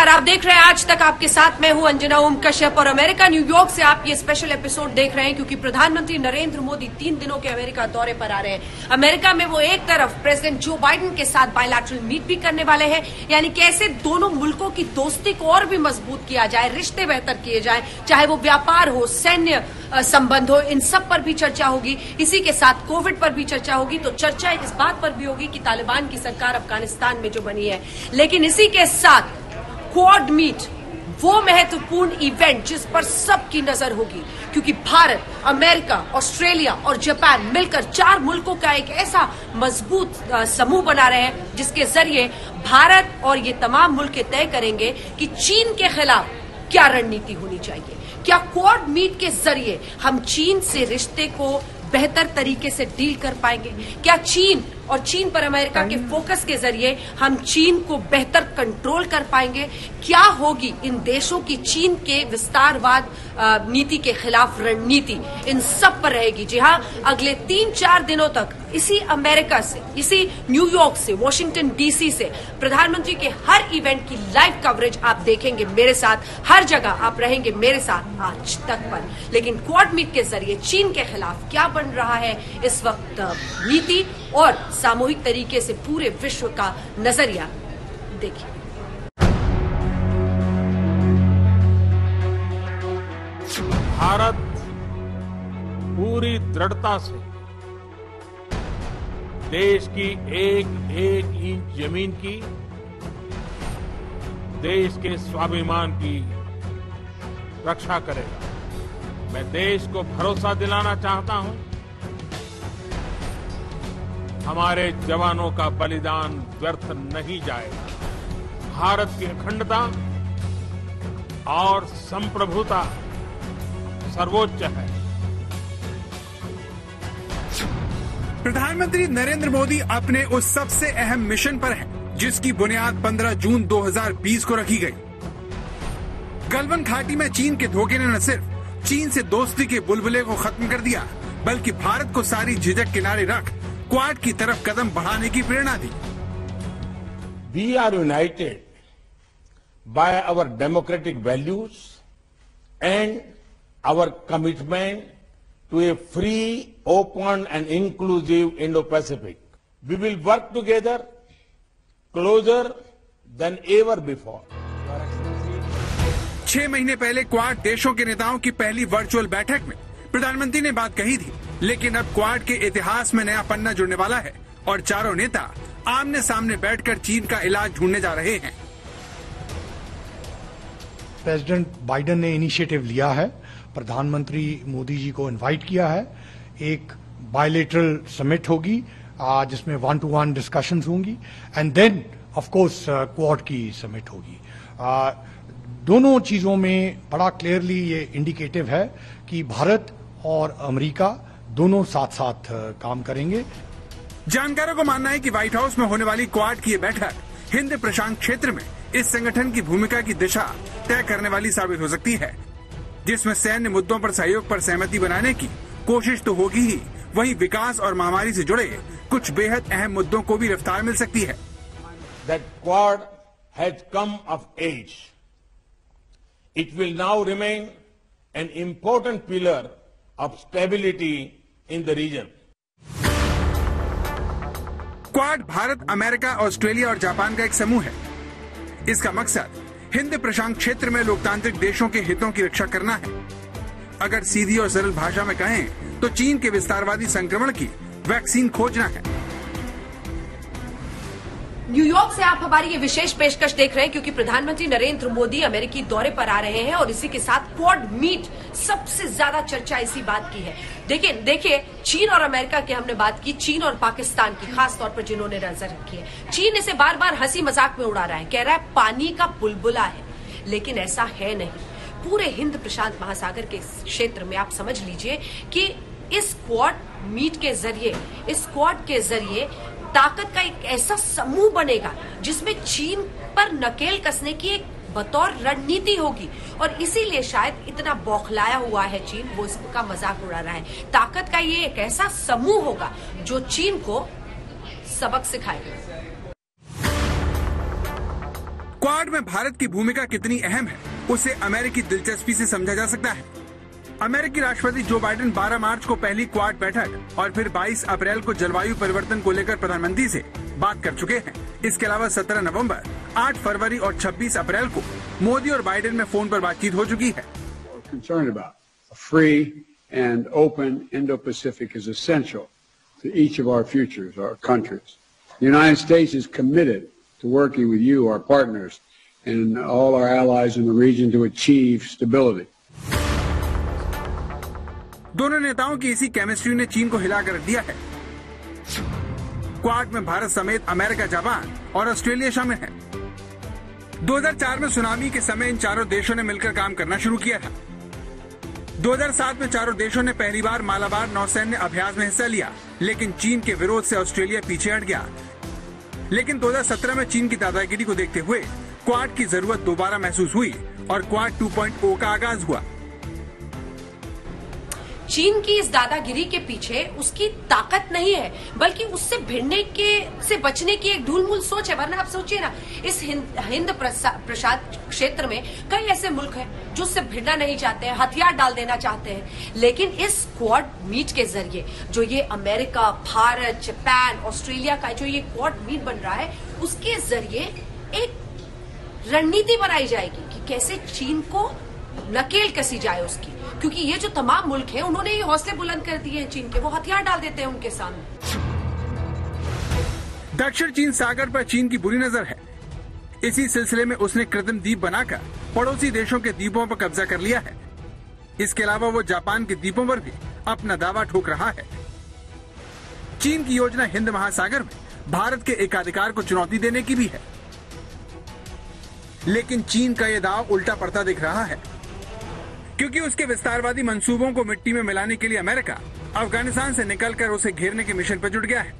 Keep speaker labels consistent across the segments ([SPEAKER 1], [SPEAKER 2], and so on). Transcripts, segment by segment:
[SPEAKER 1] नमस्कार, आप देख रहे हैं आज तक। आपके साथ मैं हूं अंजना ओम कश्यप और अमेरिका न्यूयॉर्क से आप ये स्पेशल एपिसोड देख रहे हैं क्योंकि प्रधानमंत्री नरेंद्र मोदी 3 दिनों के अमेरिका दौरे पर आ रहे हैं। अमेरिका में वो एक तरफ प्रेसिडेंट जो बाइडेन के साथ बायलैटरल मीट भी करने वाले हैं, यानी कैसे दोनों मुल्कों की दोस्ती को और भी मजबूत किया जाए, रिश्ते बेहतर किए जाए, चाहे वो व्यापार हो, सैन्य संबंध हो, इन सब पर भी चर्चा होगी। इसी के साथ कोविड पर भी चर्चा होगी। तो चर्चा इस बात पर भी होगी कि तालिबान की सरकार अफगानिस्तान में जो बनी है, लेकिन इसी के साथ क्वाड मीट वो महत्वपूर्ण इवेंट जिस पर सबकी नजर होगी, क्योंकि भारत, अमेरिका, ऑस्ट्रेलिया और जापान मिलकर 4 मुल्कों का एक ऐसा मजबूत समूह बना रहे हैं जिसके जरिए भारत और ये तमाम मुल्क तय करेंगे कि चीन के खिलाफ क्या रणनीति होनी चाहिए। क्या क्वाड मीट के जरिए हम चीन से रिश्ते को बेहतर तरीके से डील कर पाएंगे? क्या चीन और चीन पर अमेरिका के फोकस के जरिए हम चीन को बेहतर कंट्रोल कर पाएंगे? क्या होगी इन देशों की चीन के विस्तारवाद नीति के खिलाफ रणनीति? इन सब पर रहेगी। जी हाँ, अगले 3-4 दिनों तक इसी अमेरिका से, इसी न्यूयॉर्क से, वॉशिंगटन डीसी से प्रधानमंत्री के हर इवेंट की लाइव कवरेज आप देखेंगे मेरे साथ। हर जगह आप रहेंगे मेरे साथ आज तक पर। लेकिन क्वाड मीट के जरिए चीन के खिलाफ क्या बन रहा है इस वक्त नीति और सामूहिक तरीके से पूरे विश्व का नजरिया देखिए।
[SPEAKER 2] भारत पूरी दृढ़ता से देश की एक एक इंच जमीन की, देश के स्वाभिमान की रक्षा करेगा। मैं देश को भरोसा दिलाना चाहता हूं, हमारे जवानों का बलिदान व्यर्थ नहीं जाएगा। भारत की अखंडता और संप्रभुता सर्वोच्च है।
[SPEAKER 3] प्रधानमंत्री नरेंद्र मोदी अपने उस सबसे अहम मिशन पर हैं, जिसकी बुनियाद 15 जून 2020 को रखी गई। गलवान घाटी में चीन के धोखे ने न सिर्फ चीन से दोस्ती के बुलबुले को खत्म कर दिया, बल्कि भारत को सारी झिझक किनारे रख क्वाड की तरफ कदम बढ़ाने की प्रेरणा दी।
[SPEAKER 2] We are united by our democratic values and our commitment to a free, open and inclusive Indo-Pacific. We will work together closer than ever before.
[SPEAKER 3] 6 महीने पहले क्वाड देशों के नेताओं की पहली वर्चुअल बैठक में प्रधानमंत्री ने बात कही थी, लेकिन अब क्वाड के इतिहास में नया पन्ना जुड़ने वाला है और चारों नेता आमने सामने बैठकर चीन का इलाज ढूंढने जा रहे हैं।
[SPEAKER 4] प्रेसिडेंट बाइडेन ने इनिशिएटिव लिया है, प्रधानमंत्री मोदी जी को इनवाइट किया है। एक बायलैटरल समिट होगी जिसमें 1-to-1 डिस्कशंस होंगी and then of course Quad की समिट होगी। दोनों चीजों में बड़ा क्लियरली ये इंडिकेटिव है कि भारत और अमेरिका दोनों साथ साथ काम करेंगे।
[SPEAKER 3] जानकारों को मानना है कि व्हाइट हाउस में होने वाली क्वाड की ये बैठक हिंद प्रशांत क्षेत्र में इस संगठन की भूमिका की दिशा तय करने वाली साबित हो सकती है, जिसमें सैन्य मुद्दों पर सहयोग पर सहमति बनाने की कोशिश तो होगी ही, वहीं विकास और महामारी से जुड़े कुछ बेहद अहम मुद्दों को भी रफ्तार मिल सकती है।
[SPEAKER 2] That Quad has come of age. It will now remain an important pillar of stability in the region.
[SPEAKER 3] Quad Bharat, America, Australia और जापान का एक समूह है। इसका मकसद हिंद प्रशांत क्षेत्र में लोकतांत्रिक देशों के हितों की रक्षा करना है। अगर सीधी और सरल भाषा में कहें तो चीन के विस्तारवादी संक्रमण की वैक्सीन खोजना है।
[SPEAKER 1] न्यूयॉर्क से आप हमारी ये विशेष पेशकश देख रहे हैं क्योंकि प्रधानमंत्री नरेंद्र मोदी अमेरिकी दौरे पर आ रहे हैं और इसी के साथ क्वाड मीट सबसे ज्यादा चर्चा इसी बात की है। देखिए चीन और अमेरिका की हमने बात की, चीन और पाकिस्तान की खास तौर पर जिन्होंने नजर रखी है। चीन इसे बार बार हंसी मजाक में उड़ा रहा है, कह रहा है पानी का बुलबुला है, लेकिन ऐसा है नहीं। पूरे हिंद प्रशांत महासागर के क्षेत्र में आप समझ लीजिए कि इस क्वाड मीट के जरिए, इस क्वाड के जरिए ताकत का एक ऐसा समूह बनेगा जिसमें चीन पर नकेल कसने की एक बतौर रणनीति होगी और इसीलिए शायद इतना बौखलाया हुआ है चीन, वो इसका मजाक उड़ा रहा है। ताकत का ये एक ऐसा समूह होगा जो चीन को सबक सिखाएगा।
[SPEAKER 3] क्वाड में भारत की भूमिका कितनी अहम है उसे अमेरिकी दिलचस्पी से समझा जा सकता है। अमेरिकी राष्ट्रपति जो बाइडेन 12 मार्च को पहली क्वाड बैठक और फिर 22 अप्रैल को जलवायु परिवर्तन को लेकर प्रधानमंत्री से बात कर चुके हैं। इसके अलावा 17 नवंबर, 8 फरवरी और 26 अप्रैल को मोदी और बाइडेन में फोन पर बातचीत हो चुकी है।
[SPEAKER 5] A free and open Indo-Pacific is essential to each of our futures, our countries. The United States is committed to working with you, our partners, and all our allies in the region to achieve stability.
[SPEAKER 3] दोनों नेताओं की इसी chemistry ने चीन को हिलाकर रख दिया है। क्वाड में भारत समेत अमेरिका, जापान और ऑस्ट्रेलिया शामिल है। 2004 में सुनामी के समय इन चारों देशों ने मिलकर काम करना शुरू किया था। 2007 में चारों देशों ने पहली बार मालाबार नौसैन्य अभ्यास में हिस्सा लिया, लेकिन चीन के विरोध से ऑस्ट्रेलिया पीछे हट गया। लेकिन 2017 में चीन की दादागिरी को देखते हुए क्वाड की जरूरत दोबारा महसूस हुई और क्वाड 2.0 का आगाज हुआ।
[SPEAKER 1] चीन की इस दादागिरी के पीछे उसकी ताकत नहीं है, बल्कि उससे भिड़ने से बचने की एक ढूलमूल सोच है। वरना आप सोचिए ना, इस हिंद प्रशांत क्षेत्र में कई ऐसे मुल्क हैं जो उससे भिड़ना नहीं चाहते हैं, हथियार डाल देना चाहते हैं। लेकिन इस क्वाड मीट के जरिए जो ये अमेरिका, भारत, जापान, ऑस्ट्रेलिया का जो ये क्वाड मीट बन रहा है, उसके जरिए एक रणनीति बनाई जाएगी कि कैसे चीन को नकेल कसी जाए उसकी, क्योंकि ये जो तमाम मुल्क हैं उन्होंने ये हौसले बुलंद कर दिए हैं चीन के, वो हथियार डाल देते हैं उनके सामने।
[SPEAKER 3] दक्षिण चीन सागर पर चीन की बुरी नजर है। इसी सिलसिले में उसने कृत्रिम द्वीप बनाकर पड़ोसी देशों के द्वीपों पर कब्जा कर लिया है। इसके अलावा वो जापान के द्वीपों पर भी अपना दावा ठोक रहा है। चीन की योजना हिंद महासागर में भारत के एकाधिकार को चुनौती देने की भी है, लेकिन चीन का यह दाव उल्टा पड़ता दिख रहा है, क्योंकि उसके विस्तारवादी मंसूबों को मिट्टी में मिलाने के लिए अमेरिका अफगानिस्तान से निकलकर उसे घेरने के मिशन पर जुट गया है।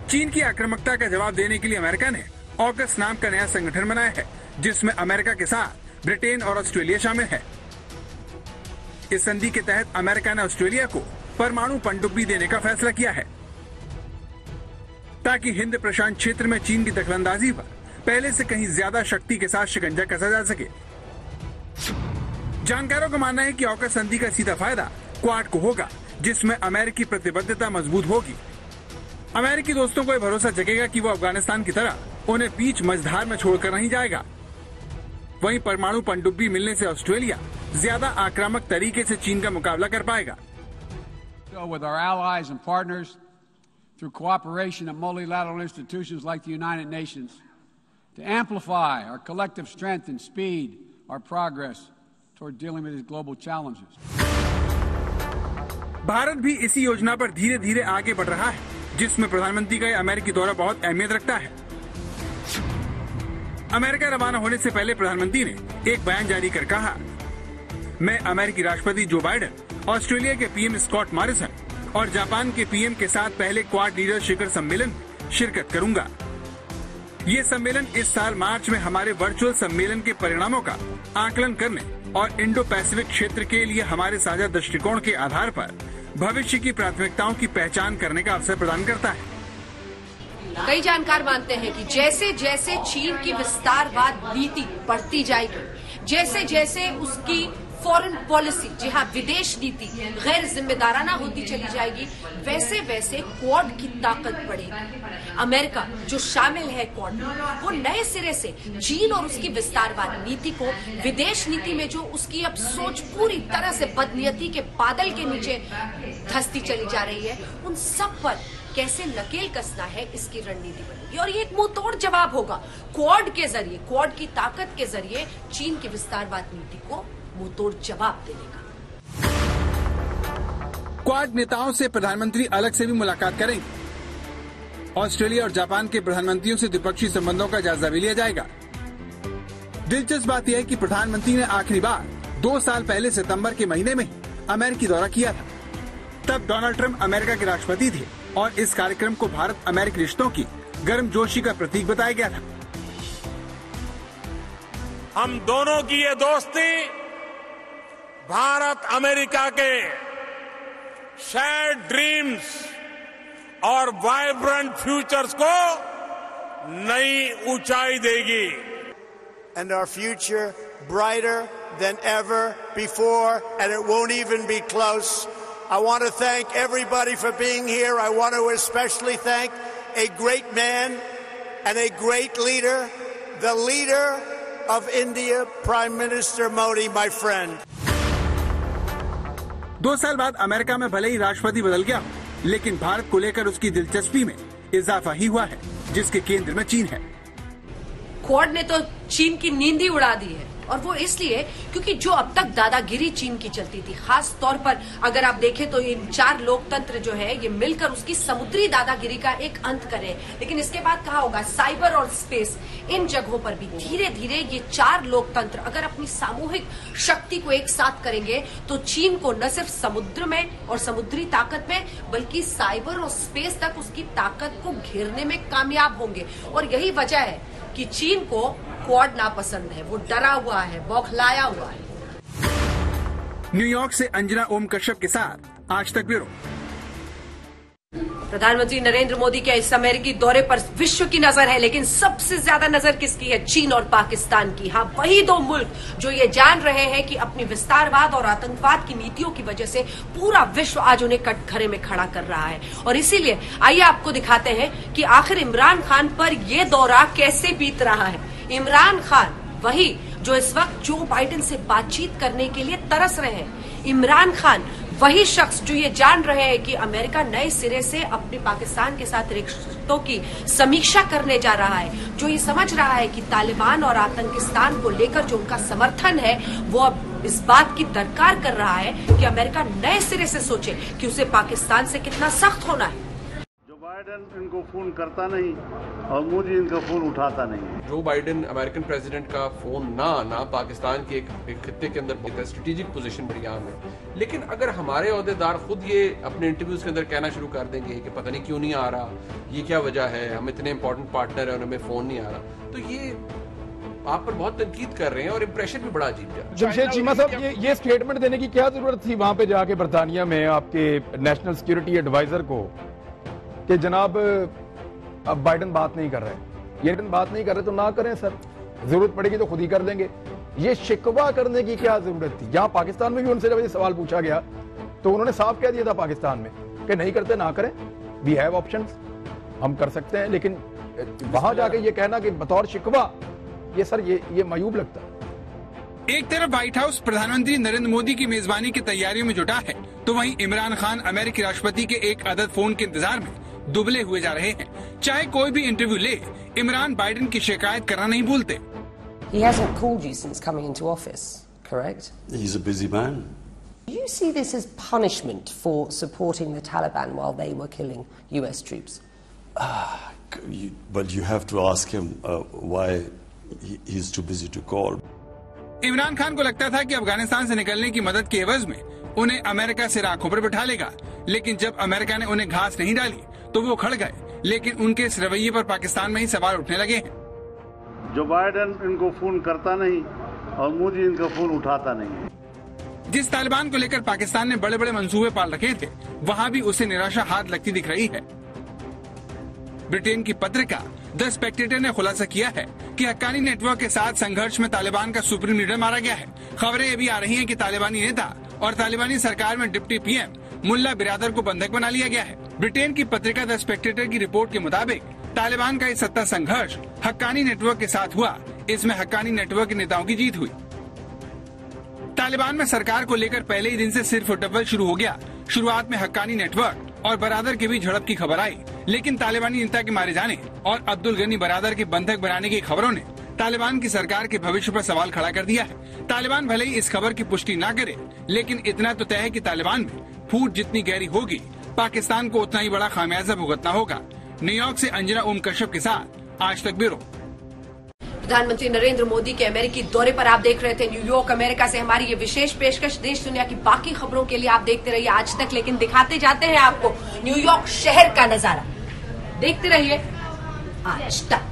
[SPEAKER 3] चीन की आक्रामकता का जवाब देने के लिए अमेरिका ने ऑकस नाम का नया संगठन बनाया है, जिसमें अमेरिका के साथ ब्रिटेन और ऑस्ट्रेलिया शामिल है। इस संधि के तहत अमेरिका ने ऑस्ट्रेलिया को परमाणु पनडुब्बी देने का फैसला किया है, ताकि हिंद प्रशांत क्षेत्र में चीन की दखलंदाजी पर पहले से कहीं ज्यादा शक्ति के साथ शिकंजा कसा जा सके। जानकारों का मानना है कि ऑकस संधि का सीधा फायदा क्वाड को होगा, जिसमें अमेरिकी प्रतिबद्धता मजबूत होगी। अमेरिकी दोस्तों को यह भरोसा जगेगा कि वो अफगानिस्तान की तरह उन्हें बीच मझधार में छोड़कर नहीं जाएगा। वहीं परमाणु पनडुब्बी मिलने से ऑस्ट्रेलिया ज्यादा आक्रामक तरीके से चीन का मुकाबला कर पाएगा।
[SPEAKER 6] With our allies and partners through cooperation at multilateral institutions like the United Nations to amplify our collective strength and speed our progress toward dealing with these global challenges.
[SPEAKER 3] Bharat भी इसी योजना पर धीरे धीरे आगे बढ़ रहा है, जिसमें प्रधानमंत्री का अमेरिकी दौरा बहुत अहमियत रखता है। अमेरिका रवाना होने से पहले प्रधानमंत्री ने एक बयान जारी कर कहा, मैं अमेरिकी राष्ट्रपति जो बाइडेन, ऑस्ट्रेलिया के पीएम स्कॉट मॉरिसन और जापान के पीएम के साथ पहले क्वाड लीडर शिखर सम्मेलन में शिरकत करूंगा। ये सम्मेलन इस साल मार्च में हमारे वर्चुअल सम्मेलन के परिणामों का आकलन करने और इंडो पैसिफिक क्षेत्र के लिए हमारे साझा दृष्टिकोण के आधार पर भविष्य की प्राथमिकताओं की पहचान करने का अवसर प्रदान करता है।
[SPEAKER 1] कई जानकार मानते हैं कि जैसे जैसे चीन की विस्तारवाद नीति बढ़ती जाएगी, जैसे जैसे उसकी फॉरेन पॉलिसी, जी हाँ विदेश नीति गैर जिम्मेदाराना होती चली जाएगी, वैसे वैसे क्वाड की ताकत बढ़ेगी। अमेरिका जो शामिल है क्वाड में, वो नए सिरे से चीन और उसकी विस्तारवाद नीति को, विदेश नीति में जो उसकी अब सोच पूरी तरह से बदनीयती के बादल के नीचे धंसती चली जा रही है, उन सब पर कैसे नकेल कसना है इसकी रणनीति बनेगी। और ये एक मुंहतोड़ जवाब होगा क्वाड के जरिए, क्वाड की ताकत के जरिए चीन की विस्तारवाद नीति को मुंहतोड़ जवाब देने का।
[SPEAKER 3] क्वाड नेताओं से प्रधानमंत्री अलग से भी मुलाकात करेंगे। ऑस्ट्रेलिया और जापान के प्रधानमंत्रियों से द्विपक्षीय संबंधों का जायजा भी लिया जाएगा। दिलचस्प बात यह है कि प्रधानमंत्री ने आखिरी बार 2 साल पहले सितंबर के महीने में अमेरिकी दौरा किया था। तब डोनाल्ड ट्रंप अमेरिका के राष्ट्रपति थे और इस कार्यक्रम को भारत अमेरिकी रिश्तों की गर्मजोशी का प्रतीक बताया गया था।
[SPEAKER 2] हम दोनों की ये दोस्ती भारत अमेरिका के शेयर्ड ड्रीम्स और वाइब्रेंट फ्यूचर्स को नई ऊंचाई देगी।
[SPEAKER 7] And our future brighter than ever before, and it won't even be close. I want to thank everybody for being here. I want to especially thank a great man and a great leader, the leader of India, Prime Minister Modi, my friend.
[SPEAKER 3] 2 साल बाद America में भले ही राष्ट्रपति बदल गया, लेकिन भारत को लेकर उसकी दिलचस्पी में इजाफा ही हुआ है, जिसके केंद्र में चीन है।
[SPEAKER 1] क्वाड ने तो चीन की नींद ही उड़ा दी है, और वो इसलिए क्योंकि जो अब तक दादागिरी चीन की चलती थी, खास तौर पर अगर आप देखें तो इन 4 लोकतंत्र जो है ये मिलकर उसकी समुद्री दादागिरी का एक अंत करें। लेकिन इसके बाद कहा होगा साइबर और स्पेस, इन जगहों पर भी धीरे धीरे ये 4 लोकतंत्र अगर अपनी सामूहिक शक्ति को एक साथ करेंगे तो चीन को न सिर्फ समुद्र में और समुद्री ताकत में बल्कि साइबर और स्पेस तक उसकी ताकत को घेरने में कामयाब होंगे। और यही वजह है कि चीन को क्वाड नापसंद है, वो डरा हुआ है, बौखलाया हुआ है।
[SPEAKER 3] न्यूयॉर्क से अंजना ओम कश्यप के साथ आज तक ब्यूरो।
[SPEAKER 1] प्रधानमंत्री नरेंद्र मोदी के इस अमेरिकी दौरे पर विश्व की नजर है, लेकिन सबसे ज्यादा नजर किसकी है? चीन और पाकिस्तान की। हाँ, वही 2 मुल्क जो ये जान रहे हैं कि अपनी विस्तारवाद और आतंकवाद की नीतियों की वजह से पूरा विश्व आज उन्हें कटघरे में खड़ा कर रहा है। और इसीलिए आइए आपको दिखाते हैं कि आखिर इमरान खान पर यह दौरा कैसे बीत रहा है। इमरान खान वही जो इस वक्त जो बाइडेन से बातचीत करने के लिए तरस रहे हैं। इमरान खान वही शख्स जो ये जान रहे हैं कि अमेरिका नए सिरे से अपने पाकिस्तान के साथ रिश्तों की समीक्षा करने जा रहा है, जो ये समझ रहा है कि तालिबान और आतंकिस्तान को लेकर जो उनका समर्थन है वो अब इस बात की दरकार कर रहा है कि अमेरिका नए सिरे से सोचे कि उसे पाकिस्तान से कितना सख्त होना है।
[SPEAKER 8] बाइडेन इनको फोन करता नहीं और मोदी इनका फोन उठाता नहीं।
[SPEAKER 9] जो बाइडेन अमेरिकन प्रेसिडेंट का फोन ना आना पाकिस्तान के एक खित्ते के अंदर स्ट्रेटेजिक पोजीशन बड़ी अहम है। लेकिन अगर हमारे ओहदेदार खुद ये अपने इंटरव्यूज के अंदर कहना शुरू कर देंगे कि पता नहीं क्यों नहीं आ रहा, ये क्या वजह है, हम इतने इंपॉर्टेंट पार्टनर है और हमें फोन नहीं आ रहा, तो ये आप पर बहुत तनकीद कर रहे हैं और इम्प्रेशन भी बड़ा अजीब जा रहा है।
[SPEAKER 10] जमशेद चीमा साहब, ये स्टेटमेंट देने की क्या जरूरत थी वहां पे जाके बरतानिया में आपके नेशनल सिक्योरिटी एडवाइजर को कि जनाब अब बाइडेन बात नहीं कर रहे, ये बात नहीं कर रहे तो ना करें सर, जरूरत पड़ेगी तो खुद ही कर लेंगे। ये शिकवा करने की क्या जरूरत थी? यहाँ पाकिस्तान में भी उनसे जब ये सवाल पूछा गया तो उन्होंने साफ कह दिया था पाकिस्तान में कि नहीं करते ना करें, वी हैव ऑप्शंस, हम कर सकते हैं। लेकिन वहां जाके ये कहना कि बतौर शिकवा, ये सर ये मायूब लगता है।
[SPEAKER 3] एक तरफ व्हाइट हाउस प्रधानमंत्री नरेंद्र मोदी की मेजबानी की तैयारियों में जुटा है, तो वहीं इमरान खान अमेरिकी राष्ट्रपति के एक अदद फोन के इंतजार में दुबले हुए जा रहे हैं। चाहे कोई भी इंटरव्यू ले, इमरान बाइडेन की शिकायत करना नहीं भूलते।
[SPEAKER 11] He hasn't called you since coming into office, correct?
[SPEAKER 8] He's a busy man.
[SPEAKER 11] Do you see this as punishment for supporting the Taliban while they were killing US troops?
[SPEAKER 8] But you have to ask him why he's too busy to call.
[SPEAKER 3] Imran Khan को लगता था कि अफगानिस्तान से निकलने की मदद के एवज में उन्हें अमेरिका सिर आंखों पर बिठा लेगा, लेकिन जब अमेरिका ने उन्हें घास नहीं डाली तो वो खड़ गए। लेकिन उनके इस रवैये पर पाकिस्तान में ही सवाल उठने लगे हैं।
[SPEAKER 8] जो बाइडेन इनको फोन करता नहीं और मोदी इनका फोन उठाता नहीं।
[SPEAKER 3] जिस तालिबान को लेकर पाकिस्तान ने बड़े बड़े मंसूबे पाल रखे थे, वहाँ भी उसे निराशा हाथ लगती दिख रही है। ब्रिटेन की पत्रिका द स्पेक्टेटर ने खुलासा किया है कि हक्कानी नेटवर्क के साथ संघर्ष में तालिबान का सुप्रीम लीडर मारा गया है। खबरें ये भी आ रही हैं कि तालिबानी नेता और तालिबानी सरकार में डिप्टी पीएम मुल्ला बिरादर को बंधक बना लिया गया है। ब्रिटेन की पत्रिका द स्पेक्टेटर की रिपोर्ट के मुताबिक तालिबान का ये सत्ता संघर्ष हक्कानी नेटवर्क के साथ हुआ। इसमें हक्कानी नेटवर्क के नेताओं की जीत हुई। तालिबान में सरकार को लेकर पहले ही दिन से सिर्फ डबल शुरू हो गया। शुरुआत में हक्कानी नेटवर्क और बरादर के बीच झड़प की खबर आई, लेकिन तालिबानी नेता के मारे जाने और अब्दुल गनी बरादर के बंधक बनाने की खबरों ने तालिबान की सरकार के भविष्य पर सवाल खड़ा कर दिया है। तालिबान भले ही इस खबर की पुष्टि न करे, लेकिन इतना तो तय है कि तालिबान में फूट जितनी गहरी होगी, पाकिस्तान को उतना ही बड़ा खामियाजा भुगतना होगा। न्यूयॉर्क से अंजना ओम कश्यप के साथ आज तक ब्यूरो।
[SPEAKER 1] प्रधानमंत्री नरेंद्र मोदी के अमेरिकी दौरे पर आप देख रहे थे न्यूयॉर्क अमेरिका से हमारी ये विशेष पेशकश। देश दुनिया की बाकी खबरों के लिए आप देखते रहिए आज तक, लेकिन दिखाते जाते हैं आपको न्यूयॉर्क शहर का नजारा। देखते रहिए आज तक।